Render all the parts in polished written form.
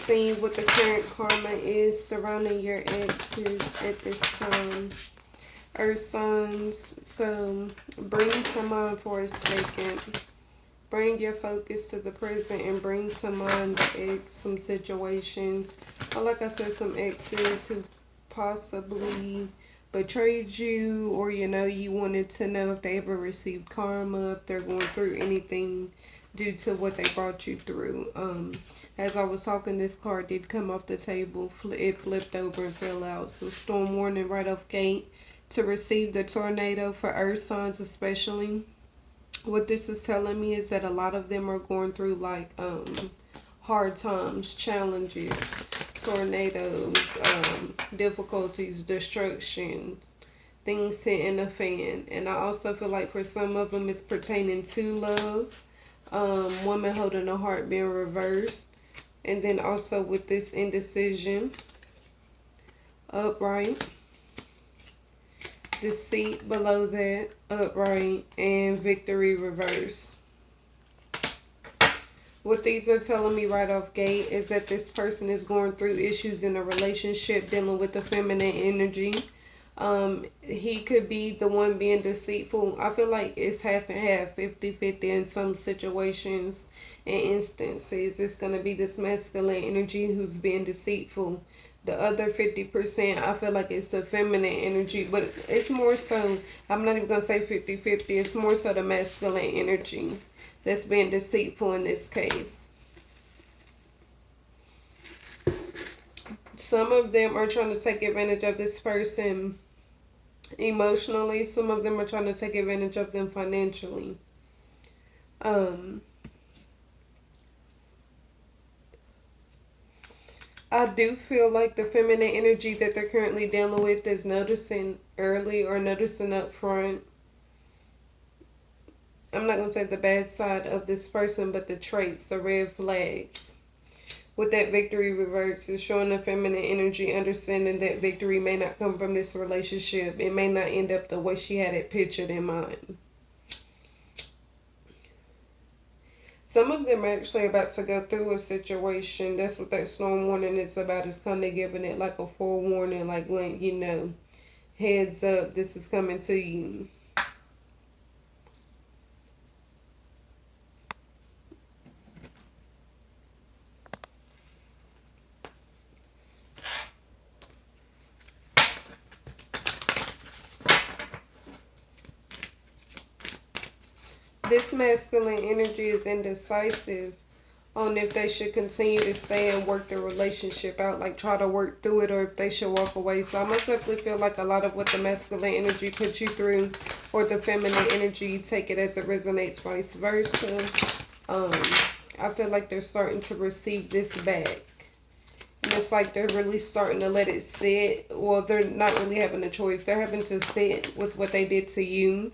see what the current karma is surrounding your exes at this time. Earth signs, so bring to mind for a second. Bring your focus to the present and bring to mind some situations. Or like I said, some exes who possibly betrayed you, or you wanted to know if they ever received karma, if they're going through anything due to what they brought you through. As I was talking, this card did come off the table. It flipped over and fell out. So storm warning right off gate to receive the tornado for earth signs especially. What this is telling me is that a lot of them are going through like hard times, challenges, tornadoes, difficulties, destruction, things hitting a fan. And I also feel like for some of them it's pertaining to love. Woman holding a heart being reversed. And then also with this indecision, upright, deceit below that, upright, and victory reverse. What these are telling me right off gate is that this person is going through issues in a relationship dealing with the feminine energy. He could be the one being deceitful. I feel like it's half and half, 50-50 in some situations and instances. It's going to be this masculine energy who's being deceitful. The other 50%, I feel like it's the feminine energy, but it's more so, I'm not even going to say 50-50, it's more so the masculine energy that's being deceitful in this case. Some of them are trying to take advantage of this person emotionally. Some of them are trying to take advantage of them financially. I do feel like the feminine energy that they're currently dealing with is noticing early or noticing up front. I'm not going to say the bad side of this person, but the traits, the red flags. With that victory reverse, is showing the feminine energy, understanding that victory may not come from this relationship. It may not end up the way she had it pictured in mind. Some of them are actually about to go through a situation. That's what that storm warning is about. It's kind of giving it like a forewarning, like, heads up, this is coming to you. This masculine energy is indecisive on if they should continue to stay and work the relationship out, like try to work through it, or if they should walk away. So I most definitely feel like a lot of what the masculine energy puts you through, or the feminine energy, you take it as it resonates, vice versa. I feel like they're starting to receive this back. And it's like they're really starting to let it sit. Well, they're not really having a choice. They're having to sit with what they did to you.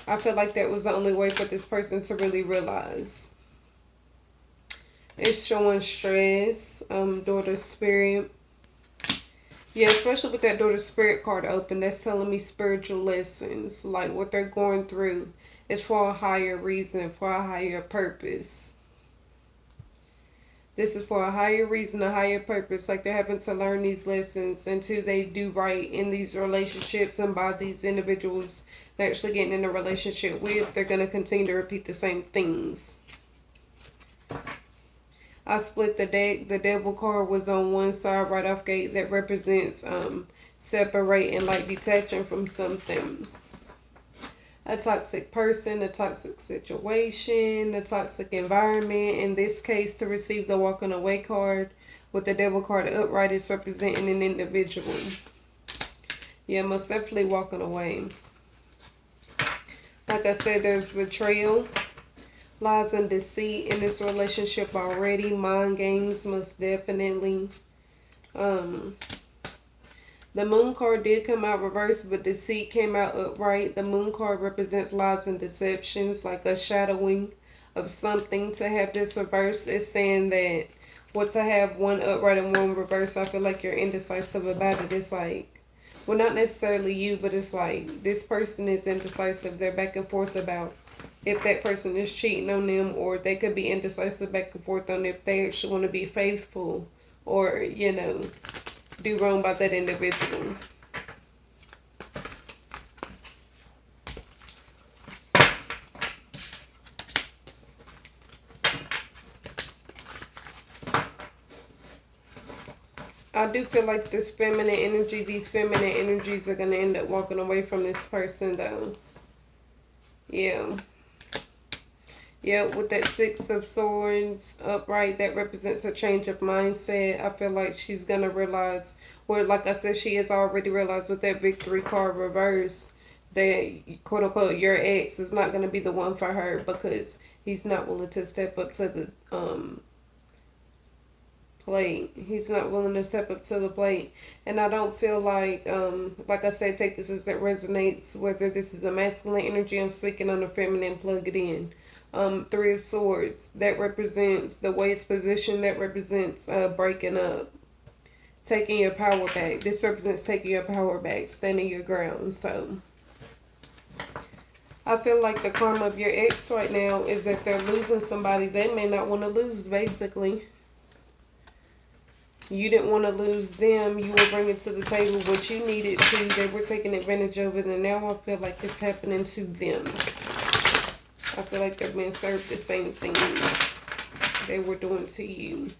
I feel like that was the only way for this person to really realize. It's showing stress, daughter spirit. Yeah, especially with that daughter spirit card open, that's telling me spiritual lessons. Like what they're going through is for a higher reason, for a higher purpose. This is for a higher reason, a higher purpose. Like they're having to learn these lessons until they do right in these relationships, and by these individuals they're actually getting in a relationship with, they're going to continue to repeat the same things. I split the deck. The devil card was on one side right off gate. That represents separating, like detaching from something. A toxic person, a toxic situation, a toxic environment. In this case, to receive the walking away card with the devil card upright, is representing an individual. Yeah, most definitely walking away. Like I said, there's betrayal, lies and deceit in this relationship already. Mind games, most definitely. The moon card did come out reversed, but deceit came out upright. The moon card represents lies and deceptions, like a shadowing of something. To have this reverse is saying that, well, to have one upright and one reverse, I feel like you're indecisive about it. It's like, well, not necessarily you, but it's like this person is indecisive. They're back and forth about if that person is cheating on them, or they could be indecisive back and forth on if they actually want to be faithful or, you know, do wrong by that individual. I do feel like this feminine energy, these feminine energies are going to end up walking away from this person, though. Yeah. Yeah, with that Six of Swords upright, that represents a change of mindset. I feel like she's going to realize, well, like I said, she has already realized with that Victory card reverse, that, quote unquote, your ex is not going to be the one for her because he's not willing to step up to the plate. He's not willing to step up to the plate. And I don't feel like I said, take this as that resonates, whether this is a masculine energy, I'm speaking on the feminine, plug it in. Three of Swords, that represents the way it's positioned, that represents breaking up, taking your power back. This represents taking your power back, standing your ground. So I feel like the karma of your ex right now is that they're losing somebody they may not want to lose, basically. You didn't want to lose them. You were bringing to the table what you needed to. They were taking advantage of it, and now I feel like it's happening to them. I feel like they're being served the same thing they were doing to you.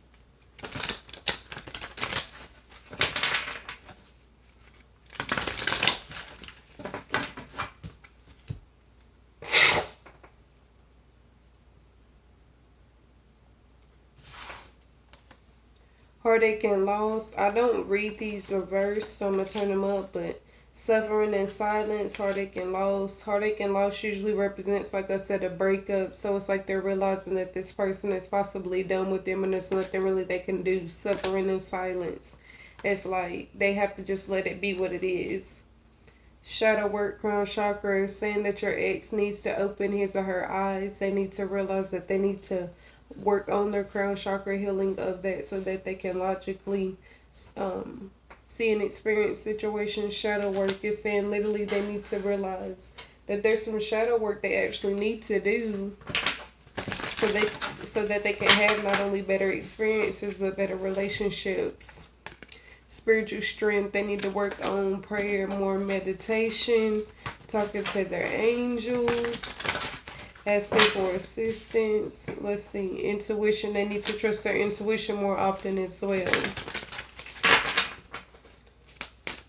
Heartache and loss. I don't read these reverse, so I'm going to turn them up, but suffering and silence, heartache and loss. Heartache and loss usually represents, like I said, a breakup. So it's like they're realizing that this person is possibly done with them and there's nothing really they can do. Suffering and silence. It's like they have to just let it be what it is. Shadow work, crown chakra, is saying that your ex needs to open his or her eyes. They need to realize that they need to work on their crown chakra, healing of that, so that they can logically see and experience situations. Shadow work is saying literally they need to realize that there's some shadow work they actually need to do so that they can have not only better experiences but better relationships. Spiritual strength, they need to work on prayer, more meditation, talking to their angels, asking for assistance. Let's see, intuition, they need to trust their intuition more often as well.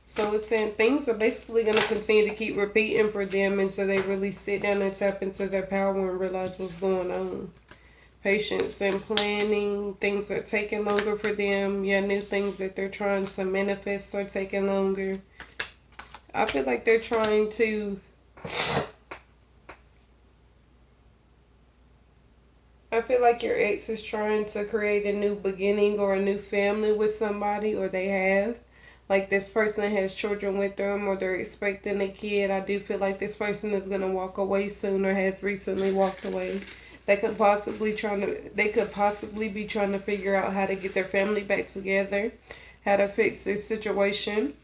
So it's saying things are basically going to continue to keep repeating for them until they really sit down and tap into their power and realize what's going on. Patience and planning, things are taking longer for them. Yeah, new things that they're trying to manifest are taking longer. I feel like they're trying to... I feel like your ex is trying to create a new beginning or a new family with somebody, or they have. Like this person has children with them, or they're expecting a kid. I do feel like this person is going to walk away soon or has recently walked away. They could possibly be trying to figure out how to get their family back together, how to fix this situation,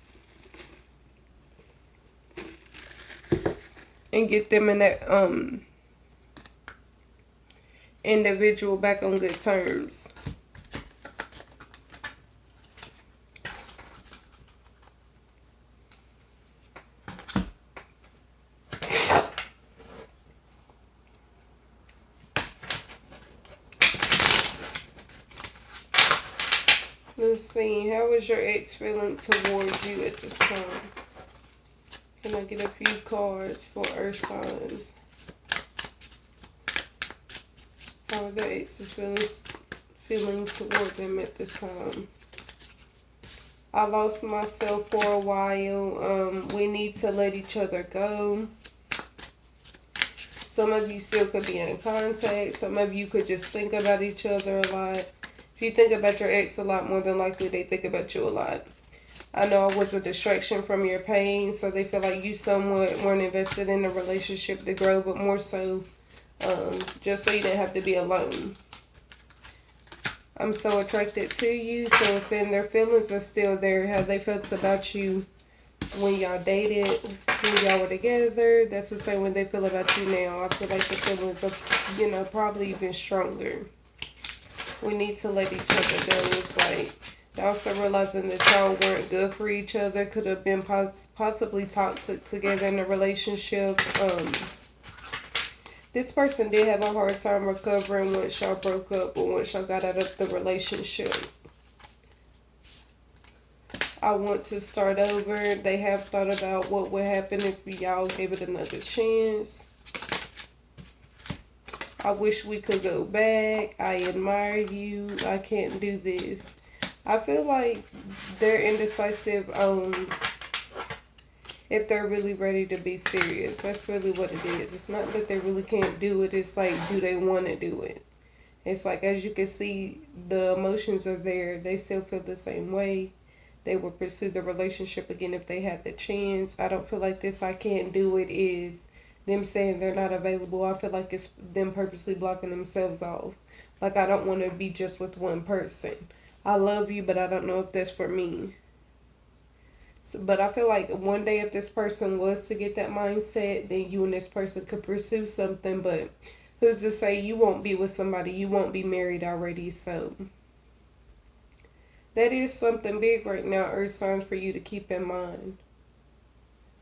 and get them in that individual back on good terms. Let's see, how is your ex feeling towards you at this time? Can I get a few cards for earth signs? How are the exes feeling toward them at this time? I lost myself for a while. We need to let each other go. Some of you still could be in contact. Some of you could just think about each other a lot. If you think about your ex a lot, more than likely they think about you a lot. I know I was a distraction from your pain, so they feel like you somewhat weren't invested in the relationship to grow, but more so just so you didn't have to be alone. I'm so attracted to you, so it's saying their feelings are still there, how they felt about you when y'all dated, when y'all were together. That's the same way they feel about you now. I feel like the feelings are, you know, probably even stronger. We need to let each other go. It's like, also realizing that y'all weren't good for each other, could have been possibly toxic together in a relationship. This person did have a hard time recovering once y'all broke up or once y'all got out of the relationship. I want to start over. They have thought about what would happen if y'all gave it another chance. I wish we could go back. I admire you. I can't do this. I feel like they're indecisive on if they're really ready to be serious. That's really what it is. It's not that they really can't do it. It's like, do they want to do it? It's like, as you can see, the emotions are there. They still feel the same way. They would pursue the relationship again if they had the chance. I don't feel like this I can't do it is them saying they're not available. I feel like it's them purposely blocking themselves off. Like, I don't want to be just with one person. I love you, but I don't know if that's for me. So, but I feel like one day if this person was to get that mindset, then you and this person could pursue something. But who's to say you won't be with somebody? You won't be married already, so that is something big right now, earth signs, for you to keep in mind.